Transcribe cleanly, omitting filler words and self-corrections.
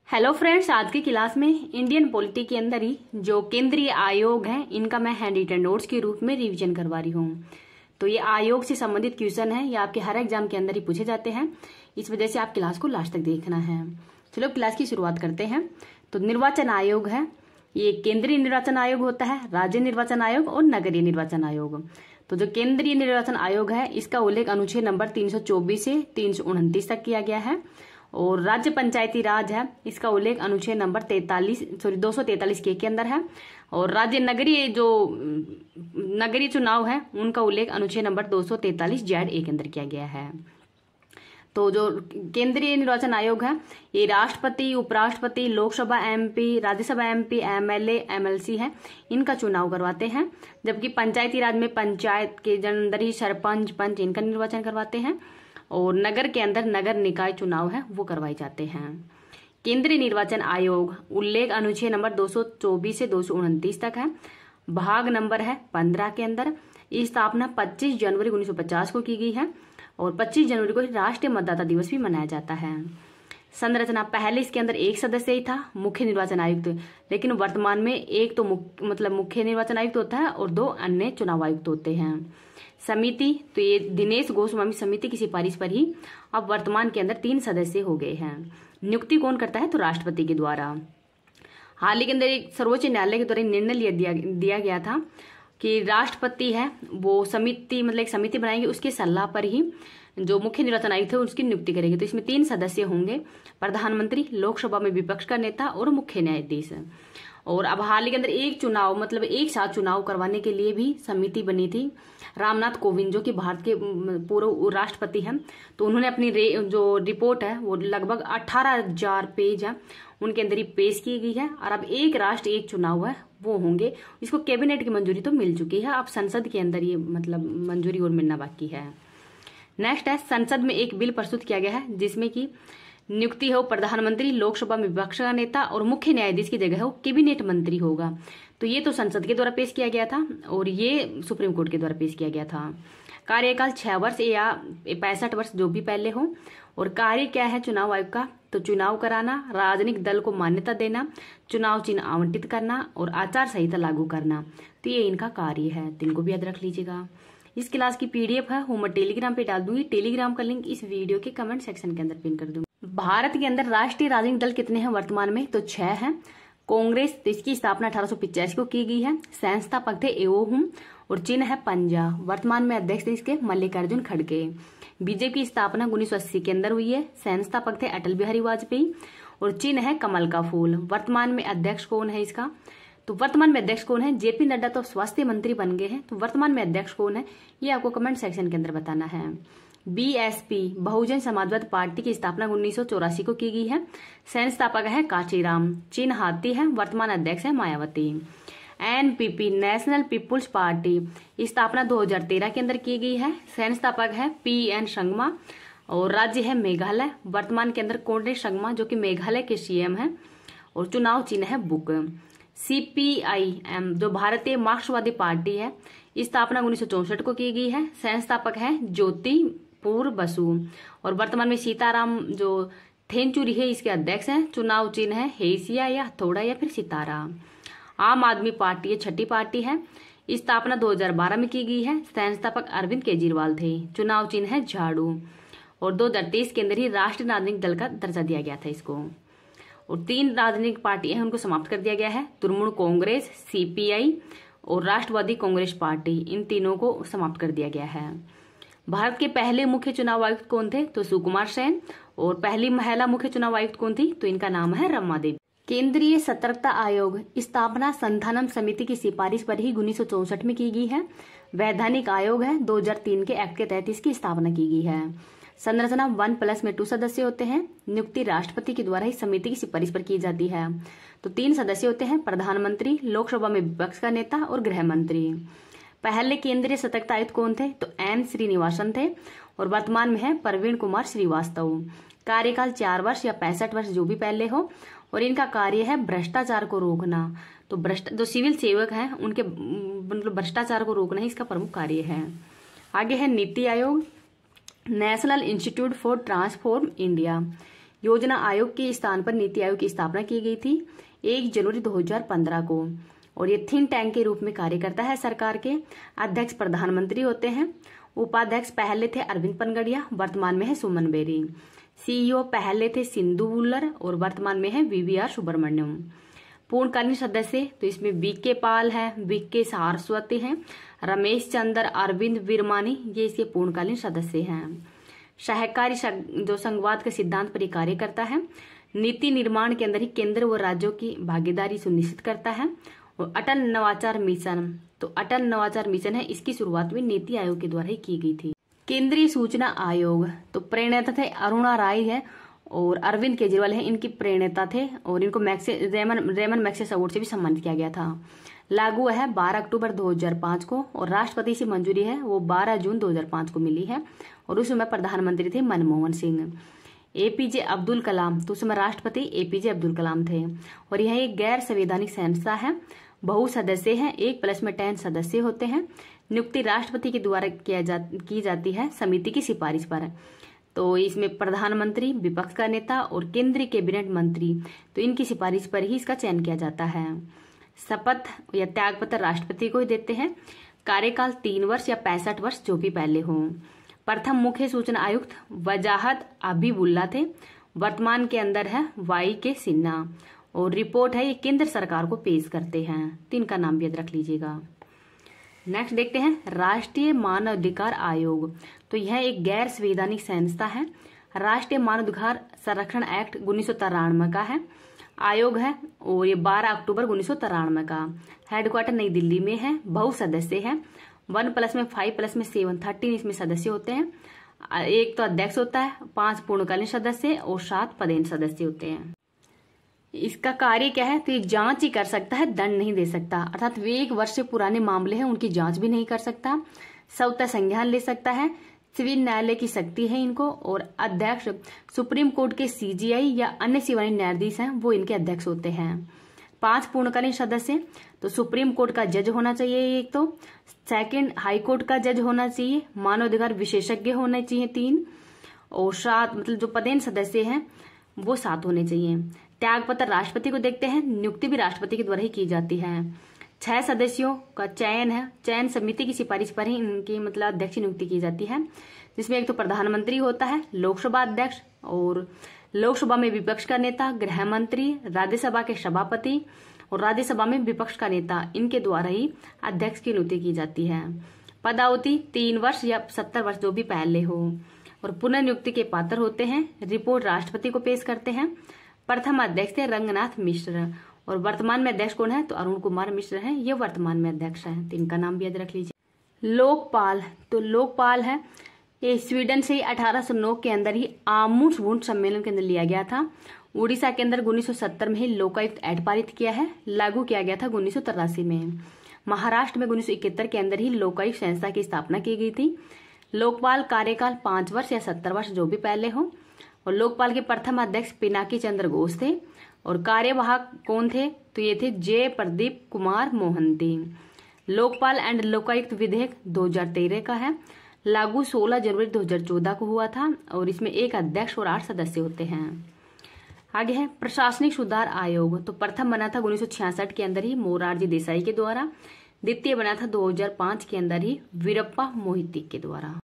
Hello friends, आज की class में इंडियन पॉलिटी के अंदर ही जो केंद्रीय आयोग है इनका मैं हैंड रिटन नोट्स के रूप में रिवीजन करवा रही हूँ। तो ये आयोग से संबंधित क्वेश्चन है, ये आपके हर एग्जाम के अंदर ही पूछे जाते हैं, इस वजह से आप क्लास को लास्ट तक देखना है। चलो क्लास की शुरुआत करते हैं। तो निर्वाचन आयोग है, ये केंद्रीय निर्वाचन आयोग होता है, राज्य निर्वाचन आयोग और नगरीय निर्वाचन आयोग। तो जो केंद्रीय निर्वाचन आयोग है इसका उल्लेख अनुच्छेद नंबर 324 से 329 तक किया गया है। और राज्य पंचायती राज है, इसका उल्लेख अनुच्छेद नंबर 243 के अंदर है। और राज्य नगरीय चुनाव है उनका उल्लेख अनुच्छेद नंबर 243 जेड ए के अंदर किया गया है। तो जो केंद्रीय निर्वाचन आयोग है ये राष्ट्रपति, उपराष्ट्रपति, Lok Sabha MP, Rajya Sabha MP, MLA, MLC है, इनका चुनाव करवाते हैं। जबकि पंचायती राज में पंचायत के अंदर ही सरपंच, पंच इनका निर्वाचन करवाते हैं। और नगर के अंदर नगर निकाय चुनाव है वो करवाए जाते हैं। केंद्रीय निर्वाचन आयोग उल्लेख अनुच्छेद नंबर 224 से 229 तक है। भाग नंबर है 15 के अंदर। इसकी स्थापना 25 जनवरी 1950 को की गई है और 25 जनवरी को राष्ट्रीय मतदाता दिवस भी मनाया जाता है। संरचना पहले इसके अंदर एक सदस्य ही था, मुख्य निर्वाचन आयुक्त, लेकिन वर्तमान में एक तो मुख्य निर्वाचन आयुक्त होता है और 2 अन्य चुनाव आयुक्त होते हैं। समिति, तो ये दिनेश गोस्वामी समिति की सिफारिश पर ही अब वर्तमान के अंदर 3 सदस्य हो गए हैं। नियुक्ति कौन करता है? तो राष्ट्रपति के द्वारा। हाल ही के अंदर एक सर्वोच्च न्यायालय के द्वारा निर्णय दिया गया था कि राष्ट्रपति है वो समिति एक समिति बनाएंगे, उसकी सलाह पर ही जो मुख्य निर्वाचन आयुक्त है उसकी नियुक्ति करेंगे। तो इसमें 3 सदस्य होंगे, प्रधानमंत्री, लोकसभा में विपक्ष का नेता और मुख्य न्यायाधीश। और अब हाल ही के अंदर एक साथ चुनाव करवाने के लिए भी समिति बनी थी। रामनाथ कोविंद जो कि भारत के पूर्व राष्ट्रपति हैं, तो उन्होंने अपनी जो रिपोर्ट है वो लगभग 18,000 पेज है उनके अंदर ही पेश की गई है। और अब एक राष्ट्र एक चुनाव है वो होंगे। इसको कैबिनेट की मंजूरी तो मिल चुकी है, अब संसद के अंदर ये मंजूरी और मिलना बाकी है। नेक्स्ट है, संसद में एक बिल प्रस्तुत किया गया है जिसमें कि नियुक्ति हो प्रधानमंत्री, लोकसभा में विपक्ष का नेता और मुख्य न्यायाधीश की जगह हो कैबिनेट मंत्री होगा। तो ये तो संसद के द्वारा पेश किया गया था और ये सुप्रीम कोर्ट के द्वारा पेश किया गया था। कार्यकाल 6 वर्ष या 65 वर्ष जो भी पहले हो। और कार्य क्या है चुनाव आयोग का? तो चुनाव कराना, राजनीतिक दल को मान्यता देना, चुनाव चिन्ह आवंटित करना और आचार संहिता लागू करना। तो ये इनका कार्य है, तो इनको भी याद रख लीजिएगा। इस क्लास की पीडीएफ है वो मैं टेलीग्राम पे डाल दूंगी। टेलीग्राम का लिंक इस वीडियो के कमेंट सेक्शन के अंदर पिन कर दूंगी। भारत के अंदर राष्ट्रीय राजनीतिक दल कितने हैं वर्तमान में? तो 6 हैं। कांग्रेस, तो इसकी स्थापना 1885 को की गई है। संस्थापक थे एओहुम और चिन्ह है पंजा। वर्तमान में अध्यक्ष थे इसके मल्लिकार्जुन खड़गे। बीजेपी की स्थापना 1980 के अंदर हुई है। संस्थापक थे अटल बिहारी वाजपेयी और चिन्ह है कमल का फूल। वर्तमान में अध्यक्ष कौन है इसका? तो वर्तमान में अध्यक्ष कौन है? जेपी नड्डा तो स्वास्थ्य मंत्री बन गए हैं, तो वर्तमान में अध्यक्ष कौन है ये आपको कमेंट सेक्शन के अंदर बताना है। बीएसपी बहुजन समाजवादी पार्टी की स्थापना 1984 को की गई है। संस्थापक है कांचीराम, चिन्ह हाथी है, वर्तमान अध्यक्ष है Mayawati. NPP National People's Party स्थापना 2013 के अंदर की गई है। संस्थापक है पीएन संगमा और राज्य है मेघालय। वर्तमान के अंदर कोंडे संगमा जो कि मेघालय के सीएम है और चुनाव चिन्ह है बुक। सीपीआईएम जो भारतीय मार्क्सवादी पार्टी है स्थापना 1964 को की गई है। संस्थापक है ज्योतिपुर बसु और वर्तमान में सीताराम जो थेंचुरी है इसके अध्यक्ष हैं। चुनाव चिन्ह है हेसिया या हथौड़ा या फिर सितारा। आम आदमी पार्टी ये 6ठी पार्टी है, स्थापना 2012 में की गई है। संस्थापक अरविंद केजरीवाल थे। चुनाव चिन्ह है झाड़ू और 2023 के अंदर ही राष्ट्रीय राजनीतिक दल का दर्जा दिया गया था इसको। और 3 राजनीतिक पार्टी हैं उनको समाप्त कर दिया गया है, तृणमूल कांग्रेस, सीपीआई और राष्ट्रवादी कांग्रेस पार्टी, इन तीनों को समाप्त कर दिया गया है। भारत के पहले मुख्य चुनाव आयुक्त कौन थे? तो सुकुमार सेन। और पहली महिला मुख्य चुनाव आयुक्त कौन थी? तो इनका नाम है रमा देवी। केंद्रीय सतर्कता आयोग स्थापना संधानम समिति की सिफारिश पर ही 1964 में की गई है। वैधानिक आयोग है, 2003 के एक्ट के तहत इसकी स्थापना की गई है। संरचना 1+ में 2 सदस्य होते हैं। नियुक्ति राष्ट्रपति के द्वारा ही समिति की सिफारिश पर की जाती है। तो 3 सदस्य होते हैं, प्रधानमंत्री, लोकसभा में विपक्ष का नेता और गृह मंत्री। पहले केंद्रीय सतर्कता आयुक्त कौन थे? तो एन श्रीनिवासन थे और वर्तमान में है प्रवीण कुमार श्रीवास्तव। कार्यकाल 4 वर्ष या 65 वर्ष जो भी पहले हो और इनका कार्य है भ्रष्टाचार को रोकना। तो जो सिविल सेवक हैं उनके भ्रष्टाचार को रोकना ही इसका प्रमुख कार्य है। आगे है NITI Aayog, national institute for transform India. योजना आयोग के स्थान पर नीति आयोग की स्थापना की गई थी 1 जनवरी 2015 को। और ये थिंक टैंक के रूप में कार्य करता है। सरकार के अध्यक्ष प्रधानमंत्री होते हैं। उपाध्यक्ष पहले थे अरविंद पनगड़िया, वर्तमान में है सुमन बेरी। सीईओ पहले थे सिंधु बुल्लर और वर्तमान में है वीवीआर सुब्रमण्यम। पूर्णकालीन सदस्य तो इसमें वीके पाल है, वीके सारस्वती हैं, रमेश चंद्र, अरविंद विरमानी, ये इसके पूर्णकालीन सदस्य हैं। सहकारी जो संघवाद के सिद्धांत पर कार्य करता है। नीति निर्माण के अंदर ही केंद्र व राज्यों की भागीदारी सुनिश्चित करता है। और अटल नवाचार मिशन, तो अटल नवाचार मिशन है, इसकी शुरुआत भी नीति आयोग के द्वारा ही की गई थी। केंद्रीय सूचना आयोग तो प्रणेता थे अरुणा राय है और अरविंद केजरीवाल है, इनकी प्रणेता थे और इनको रेमन मैग्सेसे अवार्ड से भी सम्मानित किया गया था। लागू है 12 अक्टूबर 2005 को और राष्ट्रपति से मंजूरी है वो 12 जून 2005 को मिली है और उस समय प्रधानमंत्री थे मनमोहन सिंह। एपीजे अब्दुल कलाम, तो उस समय राष्ट्रपति एपीजे अब्दुल कलाम थे। और यह एक गैर संवैधानिक संस्था है, बहु सदस्य है, 1+10 सदस्य होते हैं। नियुक्ति राष्ट्रपति के द्वारा की जाती है समिति की सिफारिश पर। तो इसमें प्रधानमंत्री, विपक्ष का नेता और केंद्रीय कैबिनेट मंत्री, तो इनकी सिफारिश पर ही इसका चयन किया जाता है। शपथ या त्यागपत्र राष्ट्रपति को ही देते हैं। कार्यकाल 3 वर्ष या 65 वर्ष जो भी पहले हो। प्रथम मुख्य सूचना आयुक्त वजाहत अबीबुल्ला थे, वर्तमान के अंदर है वाई के सिन्हा। और रिपोर्ट है ये केंद्र सरकार को पेश करते हैं, तो इनका नाम भी याद रख लीजिएगा। नेक्स्ट देखते हैं राष्ट्रीय मानवाधिकार आयोग, तो यह एक गैर संवैधानिक संस्था है। राष्ट्रीय मानवाधिकार संरक्षण एक्ट 1993 का है, आयोग है और ये 12 अक्टूबर 1993 का। हेडक्वार्टर नई दिल्ली में है, बहु सदस्य है, 1+5+7 13 इसमें सदस्य होते हैं। एक तो अध्यक्ष होता है, 5 पूर्णकालीन सदस्य और 7 पदेन सदस्य होते हैं। इसका कार्य क्या है, तो ये जांच ही कर सकता है, दंड नहीं दे सकता। अर्थात वे 1 वर्ष से पुराने मामले हैं उनकी जांच भी नहीं कर सकता। स्वतः संज्ञान ले सकता है, सिविल न्यायालय की शक्ति है इनको। और अध्यक्ष सुप्रीम कोर्ट के सीजीआई या अन्य सेवानिवृत्त न्यायाधीश हैं, वो इनके अध्यक्ष होते हैं। 5 पूर्णकालीन सदस्य, तो सुप्रीम कोर्ट का जज होना चाहिए एक, तो सेकंड हाई कोर्ट का जज होना चाहिए, मानवाधिकार विशेषज्ञ होने चाहिए 3 और 7 मतलब जो पदेन सदस्य हैं वो 7 होने चाहिए। त्यागपत्र राष्ट्रपति को देखते हैं, नियुक्ति भी राष्ट्रपति के द्वारा ही की जाती है। 6 सदस्यों का चयन है, चयन समिति की सिफारिश पर ही इनकी मतलब अध्यक्ष नियुक्ति की जाती है, जिसमें एक तो प्रधानमंत्री होता है, लोकसभा अध्यक्ष और लोकसभा में विपक्ष का नेता, गृह मंत्री, राज्यसभा के सभापति और राज्यसभा में विपक्ष का नेता, इनके द्वारा ही अध्यक्ष की नियुक्ति की जाती है। पदावधि 3 वर्ष या 70 वर्ष जो भी पहले हो। और पुनर्नियुक्ति के पात्र होते हैं, रिपोर्ट राष्ट्रपति को पेश करते हैं। प्रथम अध्यक्ष थे रंगनाथ मिश्र और वर्तमान में अध्यक्ष कौन है, तो अरुण कुमार मिश्र हैं, ये वर्तमान में अध्यक्ष हैं, तो इनका नाम भी याद रख लीजिए। लोकपाल, तो लोकपाल है ये स्वीडन से 1809 के अंदर ही आमुंड सम्मेलन के अंदर लिया गया था। उड़ीसा के अंदर 1970 में ही लोकायुक्त एक्ट पारित किया है, लागू किया गया था 1983 में। महाराष्ट्र में 1971 के अंदर ही लोकायुक्त संस्था की स्थापना की गई थी। लोकपाल कार्यकाल 5 वर्ष या 70 वर्ष जो भी पहले हो। और लोकपाल के प्रथम अध्यक्ष पिनाकी चंद्र घोष थे और कार्यवाहक कौन थे, तो ये थे जय प्रदीप कुमार मोहंती। लोकपाल एंड लोकायुक्त विधेयक 2013 का है, लागू 16 जनवरी 2014 को हुआ था और इसमें 1 अध्यक्ष और 8 सदस्य होते हैं। आगे है प्रशासनिक सुधार आयोग, तो प्रथम बना था 1966 के अंदर ही मोरारजी देसाई के द्वारा, द्वितीय बना था 2005 के अंदर ही वीरप्पा मोहिती के द्वारा।